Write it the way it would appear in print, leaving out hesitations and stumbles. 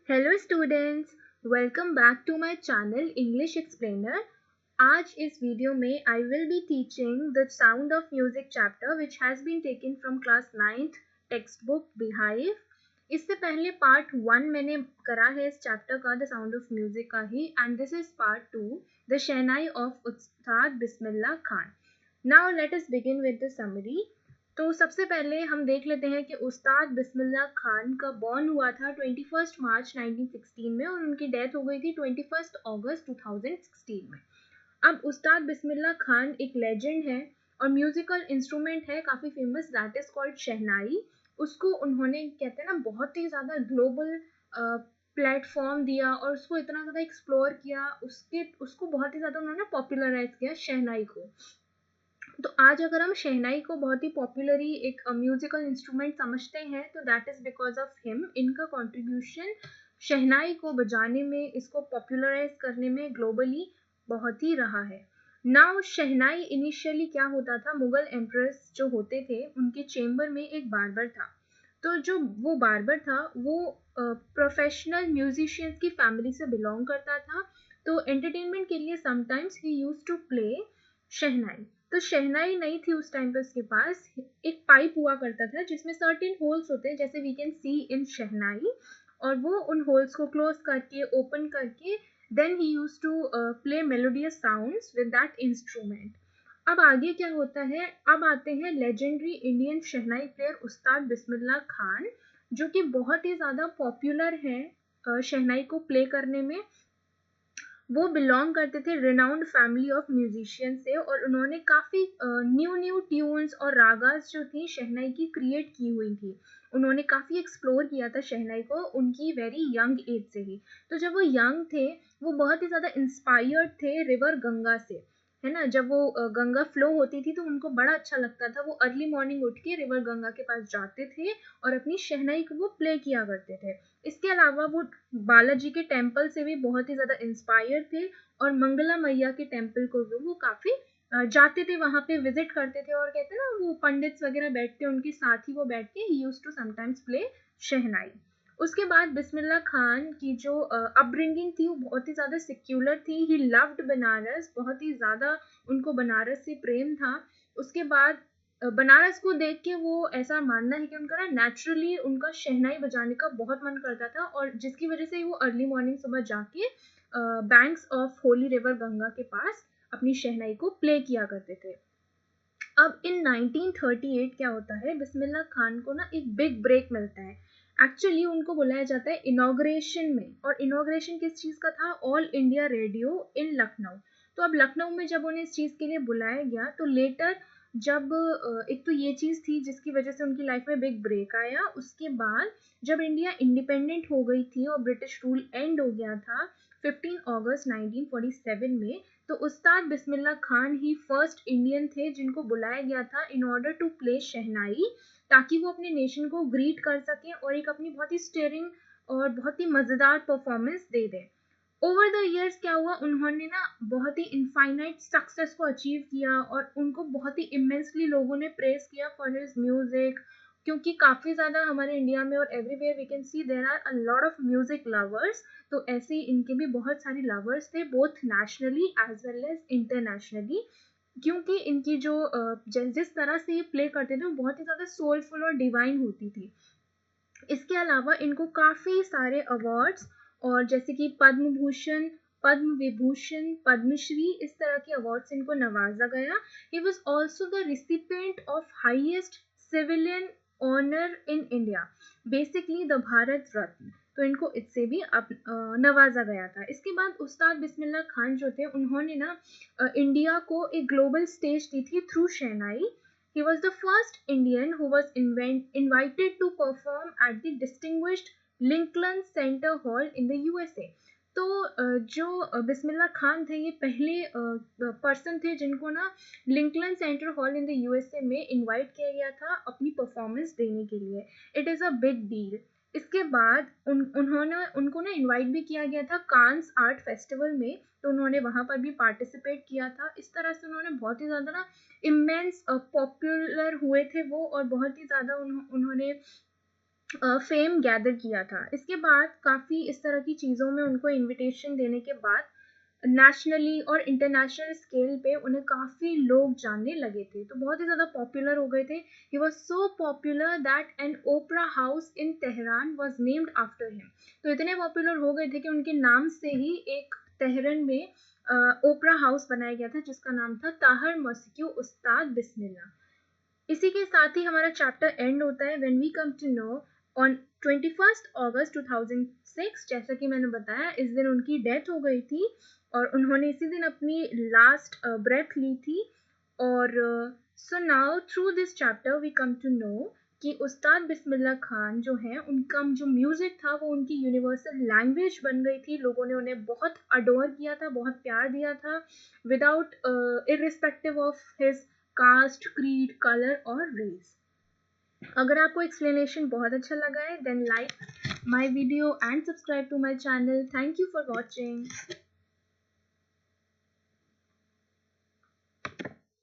Hello students, welcome back to my channel English Explainer. आज इस video में I will be teaching the sound of music chapter which has been taken from class 9th textbook Beehive. इससे पहले part 1 मैंने करा है इस chapter का, द साउंड ऑफ म्यूजिक का ही, and this is part 2, the shehnai of Ustad Bismillah Khan. Now let us begin with the summary. तो सबसे पहले हम देख लेते हैं कि उस्ताद बिस्मिल्लाह खान का बॉर्न हुआ था 21 मार्च 1916 में और उनकी डेथ हो गई थी 21 अगस्त 2016 में। अब उस्ताद बिस्मिल्लाह खान एक लेजेंड है और म्यूजिकल इंस्ट्रूमेंट है काफ़ी फेमस, दैट इज कॉल्ड शहनाई। उसको उन्होंने कहते हैं ना बहुत ही ज़्यादा ग्लोबल प्लेटफॉर्म दिया और उसको इतना ज़्यादा एक्सप्लोर किया, उसको बहुत ही ज़्यादा उन्होंने पॉपुलराइज किया शहनाई को। तो आज अगर हम शहनाई को बहुत ही पॉपुलरी एक म्यूजिकल इंस्ट्रूमेंट समझते हैं तो that is because of him. इनका कंट्रीब्यूशन शहनाई को बजाने में, इसको पॉपुलराइज करने में ग्लोबली बहुत ही रहा है। नाउ शहनाई इनिशियली क्या होता था, मुगल एम्प्रेस जो होते थे उनके चेम्बर में एक बार्बर था। तो जो वो बार्बर था वो प्रोफेशनल म्यूजिशियंस की फैमिली से बिलोंग करता था। तो एंटरटेनमेंट के लिए sometimes he used to play shehnai. तो शहनाई नहीं थी उस टाइम पे उसके पास, एक पाइप हुआ करता था जिसमें सर्टेन होल्स होते हैं जैसे वी कैन सी इन शहनाई, और वो उन होल्स को क्लोज करके ओपन करके then he used to play melodious sounds with that instrument. अब आगे क्या होता है, अब आते हैं लेजेंडरी इंडियन शहनाई प्लेयर उस्ताद बिस्मिल्लाह खान, जो कि बहुत ही ज़्यादा पॉपुलर हैं शहनाई को प्ले करने में। वो बिलोंग करते थे रिनाउंड फैमिली ऑफ म्यूजिशियन से और उन्होंने काफ़ी न्यू ट्यून्स और रागास जो थी शहनाई की क्रिएट की हुई थी। उन्होंने काफ़ी एक्सप्लोर किया था शहनाई को उनकी वेरी यंग एज से ही। तो जब वो यंग थे वो बहुत ही ज़्यादा इंस्पायर्ड थे रिवर गंगा से, है ना। जब वो गंगा फ्लो होती थी तो उनको बड़ा अच्छा लगता था, वो अर्ली मॉर्निंग उठ के रिवर गंगा के पास जाते थे और अपनी शहनाई को वो प्ले किया करते थे। इसके अलावा वो बालाजी के टेम्पल से भी बहुत ही ज़्यादा इंस्पायर थे और मंगला मैया के टेम्पल को भी वो काफ़ी जाते थे, वहाँ पे विजिट करते थे और कहते हैं ना वो पंडित्स वगैरह बैठते उनके साथ ही वो बैठ के ही used to sometimes play shehnai. उसके बाद बिस्मिल्लाह खान की जो अपब्रिंगिंग थी वो बहुत ही ज़्यादा सिक्युलर थी। ही लव्ड बनारस, बहुत ही ज़्यादा उनको बनारस से प्रेम था। उसके बाद बनारस को देख के वो ऐसा मानना है कि उनका ना नेचुरली उनका शहनाई बजाने का बहुत मन करता था और जिसकी वजह से वो अर्ली मॉर्निंग सुबह जाके banks of Holi river Ganga के पास अपनी शहनाई को प्ले किया करते थे। अब इन 1938 क्या होता है, बिस्मिल्लाह खान को ना एक बिग ब्रेक मिलता है। एक्चुअली उनको बुलाया जाता है इनॉग्रेशन में, और इनॉग्रेशन किस चीज़ का था, ऑल इंडिया रेडियो इन लखनऊ। तो अब लखनऊ में जब उन्हें इस चीज़ के लिए बुलाया गया तो लेटर जब एक तो ये चीज़ थी जिसकी वजह से उनकी लाइफ में बिग ब्रेक आया। उसके बाद जब इंडिया इंडिपेंडेंट हो गई थी और ब्रिटिश रूल एंड हो गया था 15 अगस्त 1947 में, तो उस्ताद बिस्मिल्लाह खान ही फर्स्ट इंडियन थे जिनको बुलाया गया था इन ऑर्डर टू प्ले शहनाई, ताकि वो अपने नेशन को ग्रीट कर सकें और एक अपनी बहुत ही स्टेयरिंग और बहुत ही मज़ेदार परफॉर्मेंस दे दें। ओवर द ईयर्स क्या हुआ, उन्होंने ना बहुत ही इनफाइनाइट सक्सेस को अचीव किया और उनको बहुत ही इमेंसली लोगों ने प्रेज किया फॉर हिज म्यूजिक, क्योंकि काफ़ी ज़्यादा हमारे इंडिया में और everywhere we can see there are a lot of music lovers. तो ऐसे ही इनके भी बहुत सारे लवर्स थे both nationally as well as internationally, क्योंकि इनकी जो जिस तरह से ये प्ले करते थे वो बहुत ही ज़्यादा सोलफुल और डिवाइन होती थी। इसके अलावा इनको काफ़ी सारे अवार्ड्स और जैसे कि पद्म भूषण, पद्म विभूषण, पद्मश्री, इस तरह के अवार्ड्स इनको नवाजा गया। He was also the recipient of highest civilian honour in India, basically the Bharat Ratna. तो इनको इससे भी नवाजा गया था। इसके बाद उस्ताद बिस्मिल्लाह खान जो थे उन्होंने ना इंडिया को एक ग्लोबल स्टेज दी थी through shehnai. He was the first Indian who was invited to perform at the distinguished Lincoln Center Hall in the USA. तो जो बिस्मिल्लाह खान थे ये पहले पर्सन थे जिनको ना Lincoln Center hall in the USA में इनवाइट किया गया था अपनी परफॉर्मेंस देने के लिए। It is a big deal. इसके बाद उनको ना इनवाइट भी किया गया था कांस आर्ट फेस्टिवल में, तो उन्होंने वहाँ पर भी पार्टिसिपेट किया था। इस तरह से उन्होंने बहुत ही ज़्यादा ना इमेंस पॉपुलर हुए थे वो, और बहुत ही ज़्यादा उन्होंने फेम गैदर किया था। इसके बाद काफ़ी इस तरह की चीज़ों में उनको इनविटेशन देने के बाद नेशनली और इंटरनेशनल स्केल पे उन्हें काफ़ी लोग जानने लगे थे, तो बहुत ही ज़्यादा पॉपुलर हो गए थे। He was so popular that an opera house in Tehran was named after him. तो इतने पॉपुलर हो गए थे कि उनके नाम से ही एक तेहरान में ओपरा हाउस बनाया गया था जिसका नाम था ताहर मौसीकी उस्ताद बिस्मिल्लाह। इसी के साथ ही हमारा चैप्टर एंड होता है when we come to know on 21 August 2006। जैसा कि मैंने बताया, इस दिन उनकी डेथ हो गई थी और उन्होंने इसी दिन अपनी लास्ट ब्रेथ ली थी। और so now through this chapter we come to know कि उस्ताद बिस्मिल्लाह खान जो है, उनका जो म्यूज़िक था वो उनकी यूनिवर्सल लैंग्वेज बन गई थी। लोगों ने उन्हें बहुत अडोर किया था, बहुत प्यार दिया था, without irrespective of his caste, creed, colour और रेस। अगर आपको एक्सप्लेनेशन बहुत अच्छा लगा है then like my video and subscribe to my channel. Thank you for watching.